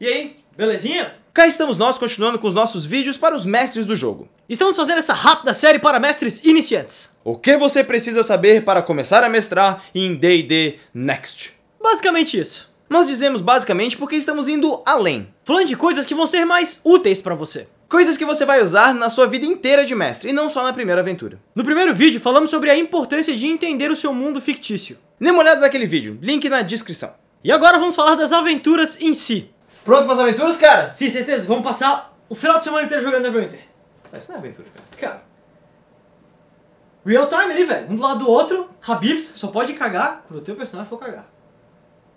E aí? Belezinha? Cá estamos nós continuando com os nossos vídeos para os mestres do jogo. Estamos fazendo essa rápida série para mestres iniciantes. O que você precisa saber para começar a mestrar em D&D Next? Basicamente isso. Nós dizemos basicamente porque estamos indo além. Falando de coisas que vão ser mais úteis para você. Coisas que você vai usar na sua vida inteira de mestre, e não só na primeira aventura. No primeiro vídeo falamos sobre a importância de entender o seu mundo fictício. Dê uma olhada naquele vídeo, link na descrição. E agora vamos falar das aventuras em si. Pronto para as aventuras, cara? Sim, certeza. Vamos passar o final de semana inteiro jogando Neverwinter. Isso não é aventura, cara. Cara, real time ali, velho. Um do lado do outro, Habibs só pode cagar quando o teu personagem for cagar.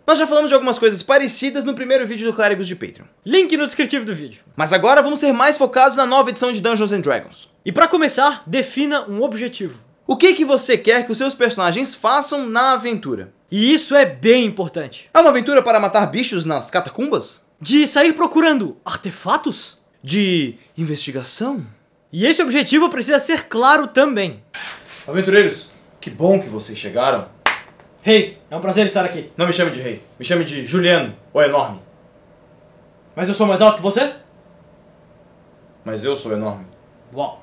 Nós já falamos de algumas coisas parecidas no primeiro vídeo do Clérigos de Patreon. Link no descritivo do vídeo. Mas agora vamos ser mais focados na nova edição de Dungeons & Dragons. E pra começar, defina um objetivo. O que você quer que os seus personagens façam na aventura? E isso é bem importante. É uma aventura para matar bichos nas catacumbas? De sair procurando artefatos? De investigação? E esse objetivo precisa ser claro também. Aventureiros, que bom que vocês chegaram. Hey, é um prazer estar aqui. Não me chame de rei, me chame de Juliano, o enorme. Mas eu sou mais alto que você? Mas eu sou enorme. Uau.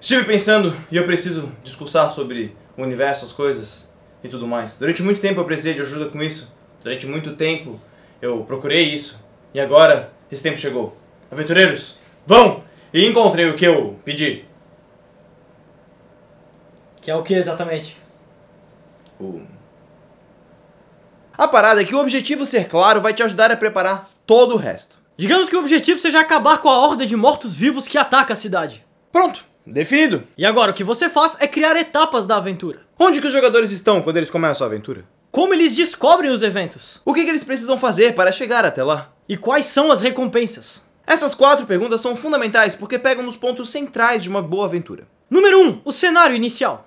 Estive pensando e eu preciso discursar sobre o universo, as coisas e tudo mais. Durante muito tempo eu precisei de ajuda com isso. Durante muito tempo eu procurei isso. E agora esse tempo chegou. Aventureiros, vão! E encontrei o que eu pedi. Que é o que exatamente? A parada é que o objetivo ser claro vai te ajudar a preparar todo o resto. Digamos que o objetivo seja acabar com a horda de mortos-vivos que ataca a cidade. Pronto, definido. E agora o que você faz é criar etapas da aventura. Onde que os jogadores estão quando eles começam a aventura? Como eles descobrem os eventos? O que eles precisam fazer para chegar até lá? E quais são as recompensas? Essas 4 perguntas são fundamentais porque pegam nos pontos centrais de uma boa aventura. Número 1, o cenário inicial.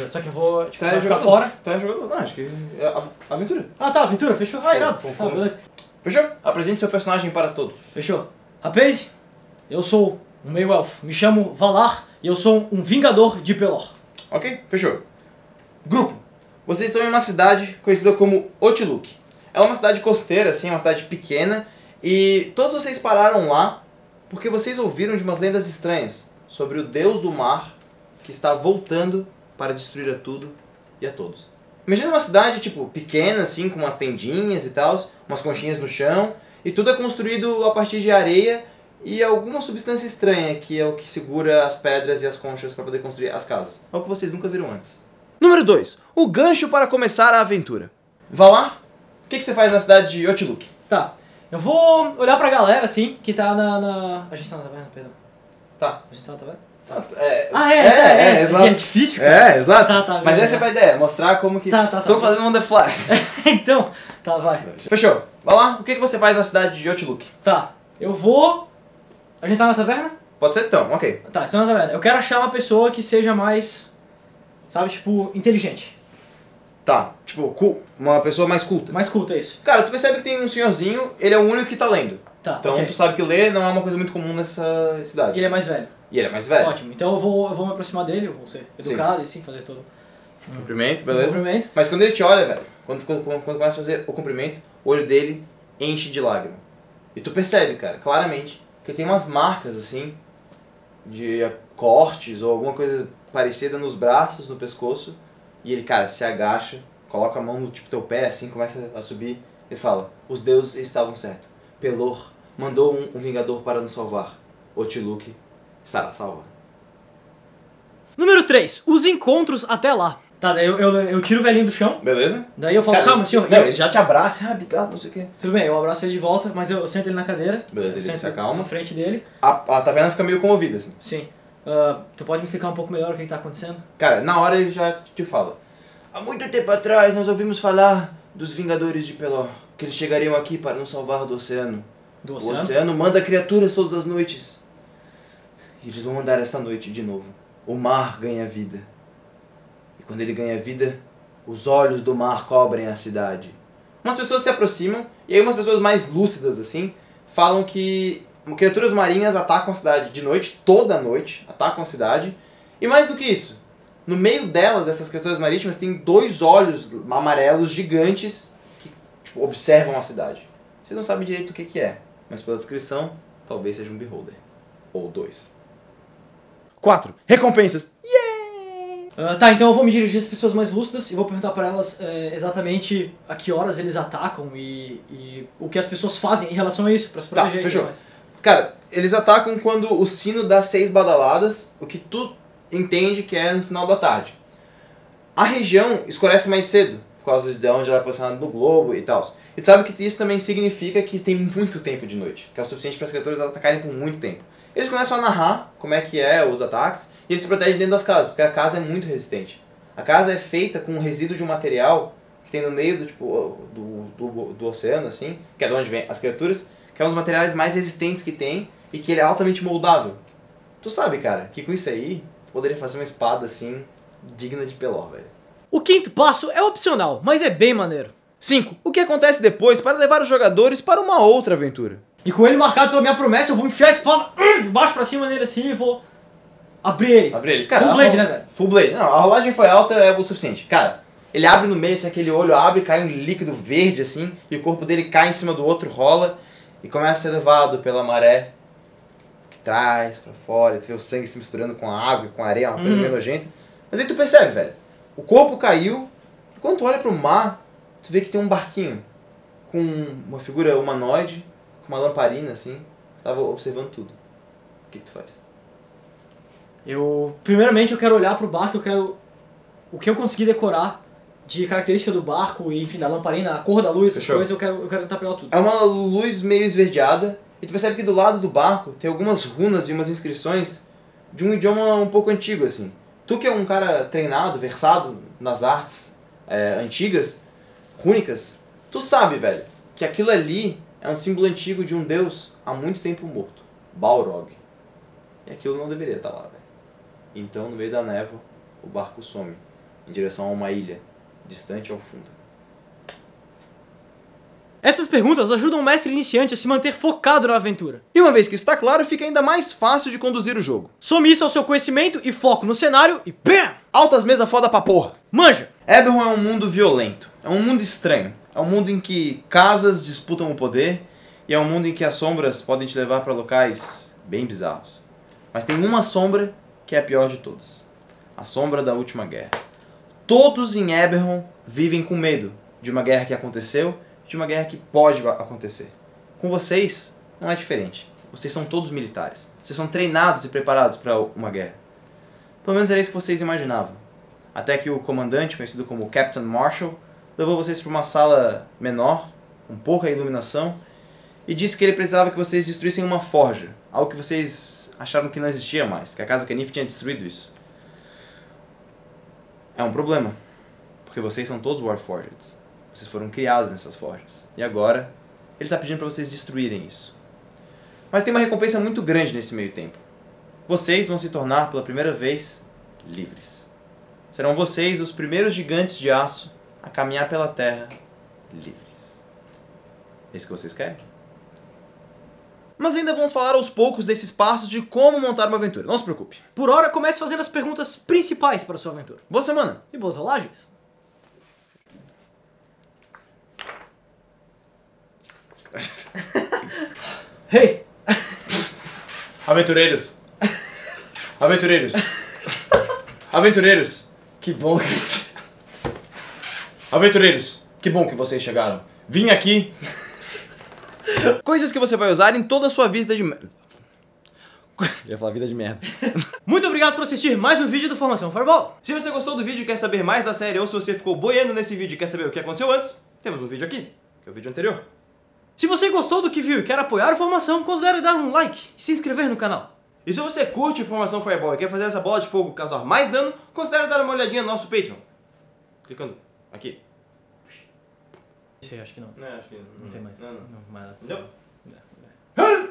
Só que eu vou ficar fora. Tá jogando? Não, acho que é aventura. Ah tá, aventura, fechou? Ah, irado. Tá, beleza. Fechou? Apresente seu personagem para todos. Fechou. Rapaz, eu sou um meio-elfo. Me chamo Valar e eu sou um vingador de Pelor. Ok, fechou. Grupo. Vocês estão em uma cidade conhecida como Otiluk. É uma cidade costeira, assim, uma cidade pequena. E todos vocês pararam lá porque vocês ouviram de umas lendas estranhas sobre o deus do mar que está voltando para destruir a tudo e a todos. Imagina uma cidade, tipo, pequena, assim, com umas tendinhas e tal, umas conchinhas no chão, e tudo é construído a partir de areia e alguma substância estranha, que é o que segura as pedras e as conchas para poder construir as casas. Algo que vocês nunca viram antes. Número 2. O gancho para começar a aventura. Vá lá. O que você faz na cidade de Otiluk? Tá, eu vou olhar pra galera, assim, que tá A gente tá na taverna, perdão. Tá. A gente tá na taverna? Exato. É difícil, cara. Exato. Tá, mas essa é a ideia, mostrar como que estamos fazendo on the fly. Então, tá, vai. Fechou. Vai lá, o que você faz na cidade de Otiluk? Tá, eu vou... A gente tá na taverna? Pode ser então, ok. Tá, estamos na taverna. Eu quero achar uma pessoa que seja mais, sabe, tipo, inteligente. Tá, tipo, uma pessoa mais culta. Mais culta, é isso. Cara, tu percebe que tem um senhorzinho, ele é o único que tá lendo. Tá, então ok. tu sabe que ler não é uma coisa muito comum nessa cidade. E ele é mais velho. E ele é mais velho. Ótimo, então eu vou me aproximar dele, eu vou ser educado e sim, fazer todo Cumprimento, beleza? cumprimento. Mas quando ele te olha, velho, quando começa a fazer o cumprimento, o olho dele enche de lágrima. E tu percebe, cara, claramente, que tem umas marcas, assim, de cortes ou alguma coisa parecida nos braços, no pescoço. E ele, cara, se agacha, coloca a mão no tipo teu pé, assim, começa a subir e fala: os deuses estavam certos. Pelor mandou um vingador para nos salvar. Otiluk estará salvo. Número 3, os encontros até lá. Tá, daí eu tiro o velhinho do chão, Beleza? daí eu falo, Cara, calma, senhor. Não, ele já te abraça, obrigado, não sei o quê. Tudo bem, eu abraço ele de volta, mas eu sento ele na cadeira. Beleza, ele sento se acalma. na frente dele. A taverna fica meio comovida, assim. Sim. Tu pode me explicar um pouco melhor o que tá acontecendo? Cara, na hora ele já te fala: há muito tempo atrás nós ouvimos falar dos Vingadores de Pelor, que eles chegariam aqui para nos salvar do oceano. Do O oceano? oceano manda criaturas todas as noites. E eles vão mandar esta noite de novo. O mar ganha vida. E quando ele ganha vida, os olhos do mar cobrem a cidade. Umas pessoas se aproximam, e aí umas pessoas mais lúcidas, assim, falam que criaturas marinhas atacam a cidade de noite, toda noite, atacam a cidade. E mais do que isso, no meio delas, dessas criaturas marítimas, tem 2 olhos amarelos gigantes que, tipo, observam a cidade. Vocês não sabem direito o que é, mas pela descrição, talvez seja um beholder. Ou 2. 4. Recompensas. Tá, então eu vou me dirigir às pessoas mais lúcidas e vou perguntar pra elas exatamente a que horas eles atacam e o que as pessoas fazem em relação a isso, pra se proteger. Fechou. Cara, eles atacam quando o sino dá 6 badaladas, o que tu entende que é no final da tarde. A região escurece mais cedo, por causa de onde ela é posicionada no globo e tal. E tu sabe que isso também significa que tem muito tempo de noite, que é o suficiente para as criaturas atacarem por muito tempo. Eles começam a narrar como é que é os ataques, e eles se protegem dentro das casas, porque a casa é muito resistente. A casa é feita com um resíduo de um material que tem no meio do, tipo, do oceano, assim, que é de onde vem as criaturas, que é um dos materiais mais resistentes que tem e que ele é altamente moldável. Tu sabe, cara, que com isso aí, tu poderia fazer uma espada, assim, digna de Pelor, velho. O quinto passo é opcional, mas é bem maneiro. 5. O que acontece depois para levar os jogadores para uma outra aventura? E com ele marcado pela minha promessa, eu vou enfiar a espada de baixo pra cima nele assim e vou abrir ele. Abrir ele? Cara, Full Blade, né, velho? Full Blade. Não, a rolagem foi alta, é o suficiente. Cara, ele abre no meio, assim, aquele olho abre, cai um líquido verde, assim, e o corpo dele cai em cima do outro, rola, e começa a ser levado pela maré, que traz pra fora, e tu vê o sangue se misturando com a água, com a areia, uma coisa meio nojenta. Mas aí tu percebe, velho, o corpo caiu, e quando tu olha pro mar, tu vê que tem um barquinho, com uma figura humanoide, com uma lamparina, assim, que tava observando tudo. O que tu faz? Primeiramente eu quero olhar pro barco, eu quero o que eu conseguir decorar de característica do barco e enfim, da lamparina, a cor da luz, essas coisas, eu quero tentar pegar tudo. É uma luz meio esverdeada e tu percebe que do lado do barco tem algumas runas e umas inscrições de um idioma um pouco antigo, assim. Tu que é um cara treinado, versado nas artes antigas, rúnicas, tu sabe, velho, que aquilo ali é um símbolo antigo de um deus há muito tempo morto, Balrog. E aquilo não deveria estar lá, velho. Então, no meio da névoa, o barco some, em direção a uma ilha, distante ao fundo. Essas perguntas ajudam o mestre iniciante a se manter focado na aventura. E uma vez que isso está claro, fica ainda mais fácil de conduzir o jogo. Some isso ao seu conhecimento e foco no cenário e PAM! Altas mesas foda pra porra! Manja! Eberron é um mundo violento, é um mundo estranho, é um mundo em que casas disputam o poder e é um mundo em que as sombras podem te levar para locais bem bizarros. Mas tem uma sombra que é a pior de todas. A sombra da última guerra. Todos em Eberron vivem com medo de uma guerra que aconteceu e de uma guerra que pode acontecer. Com vocês, não é diferente. Vocês são todos militares. Vocês são treinados e preparados para uma guerra. Pelo menos era isso que vocês imaginavam. Até que o comandante, conhecido como Captain Marshall, levou vocês para uma sala menor, com pouca iluminação, e disse que ele precisava que vocês destruíssem uma forja. Algo que vocês acharam que não existia mais, que a Casa Caniff tinha destruído isso. É um problema, porque vocês são todos Warforged. Vocês foram criados nessas forjas. E agora, ele está pedindo para vocês destruírem isso. Mas tem uma recompensa muito grande nesse meio tempo. Vocês vão se tornar, pela primeira vez, livres. Serão vocês os primeiros gigantes de aço a caminhar pela Terra livres. É isso que vocês querem? Mas ainda vamos falar aos poucos desses passos de como montar uma aventura. Não se preocupe. Por hora, comece fazendo as perguntas principais para a sua aventura. Boa semana! E boas rolagens! Hey! Aventureiros! Aventureiros! Aventureiros! Que bom que... Aventureiros! Que bom que vocês chegaram. Vim aqui... Coisas que você vai usar em toda a sua vida de merda. Eu ia falar vida de merda. Muito obrigado por assistir mais um vídeo do Formação Fireball. Se você gostou do vídeo e quer saber mais da série, ou se você ficou boiando nesse vídeo e quer saber o que aconteceu antes, temos um vídeo aqui, que é o vídeo anterior. Se você gostou do que viu e quer apoiar a Formação, considere dar um like e se inscrever no canal. E se você curte Formação Fireball e quer fazer essa bola de fogo causar mais dano, considere dar uma olhadinha no nosso Patreon. Clicando aqui. Isso aí, acho que não. Não, acho que Não tem mais. Não. Não, mais nada. Entendeu? Não.